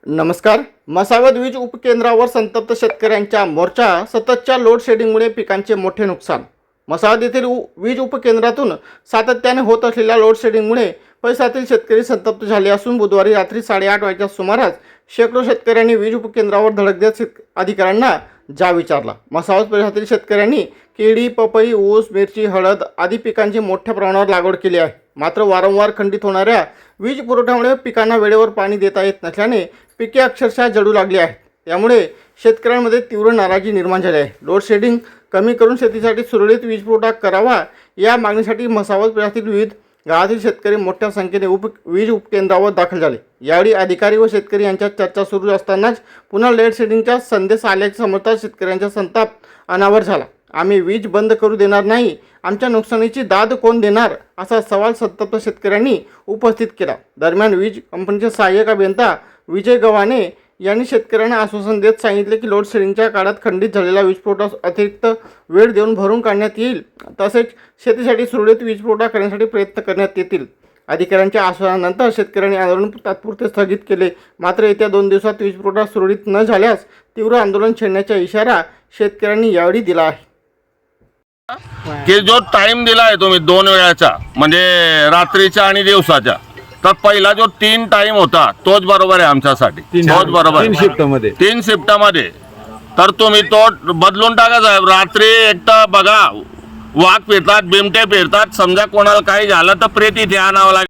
नमस्कार. मसावद वीज उपकेंद्रावर संतप्त शेतकऱ्यांचा मोर्चा. सततच्या लोड शेडिंगमुळे पिकांचे मोठे नुकसान. मसावद येथील वीज उपकेंद्रातून सातत्याने होत असलेल्या लोड शेडिंगमुळे परिसरातील शेतकरी संतप्त झाले असून बुधवारी रात्री 8:30 वाजच्या सुमारास शेकडो शेतकऱ्यांनी वीज उपकेंद्रावर धडक देत अधिकाऱ्यांना जाब विचारला. मसावद परिसरातील शेतकऱ्यांनी केळी, पपई, ऊस, मिरची, हळद आदी पिकांची मोठ्या प्रमाणावर लागवड केली आहे. मात्र वारंवार खंडित होणाऱ्या वीज पुरवठ्यामुळे पिकांना वेळेवर पाणी देता येत नसल्याने पिके अक्षरशः जळू लागली आहेत. त्यामुळे शेतकऱ्यांमध्ये तीव्र नाराजी निर्माण झाली आहे. लोड शेडिंग कमी करून शेतीसाठी सुरळीत वीज पुरवठा करावा या मागणीसाठी मसावद परिसरातील विविध गावातील शेतकरी मोठ्या संख्येने वीज उपकेंद्रावर दाखल झाले. यावेळी अधिकारी व शेतकरी यांच्यात चर्चा सुरू असतानाच पुन्हा लोड शेडिंगचा संदेश आल्याचे समजताच शेतकऱ्यांचा संताप अनावर झाला. आम्ही वीज बंद करू देणार नाही, आमच्या नुकसानीची दाद कोण देणार, असा सवाल संतप्त शेतकऱ्यांनी उपस्थित केला. दरम्यान वीज कंपनीचे सहाय्यक अभियंता विजय गव्हाणे यांनी शेतकऱ्यांना आश्वासन देत सांगितले की लोड शेडिंगच्या काळात खंडित झालेला वीज पुरवठा अतिरिक्त वेळ देऊन भरून काढण्यात येईल. तसेच शेतीसाठी सुरळीत वीज पुरवठा करण्यासाठी प्रयत्न करण्यात येतील. अधिकाऱ्यांच्या आश्वासनानंतर शेतकऱ्यांनी आंदोलन तात्पुरते स्थगित केले. मात्र येत्या 2 दिवसात वीज पुरवठा सुरळीत न झाल्यास तीव्र आंदोलन छेडण्याचा इशारा शेतकऱ्यांनी यावेळी दिला आहे. की जो टाइम दिला आहे तुम्ही 2 वेळाचा, म्हणजे रात्रीचा आणि दिवसाचा, तर पहिला जो 3 टाइम होता तोच बरोबर आहे आमच्यासाठी. तोच बरोबर 3 शिफ्टमध्ये तर तुम्ही तो बदलून टाका साहेब. रात्री एकटा बघा, वाघ फिरतात, बिमटे फिरतात, समजा कोणाला काही झालं तर प्रेत इथे आणावं लागेल.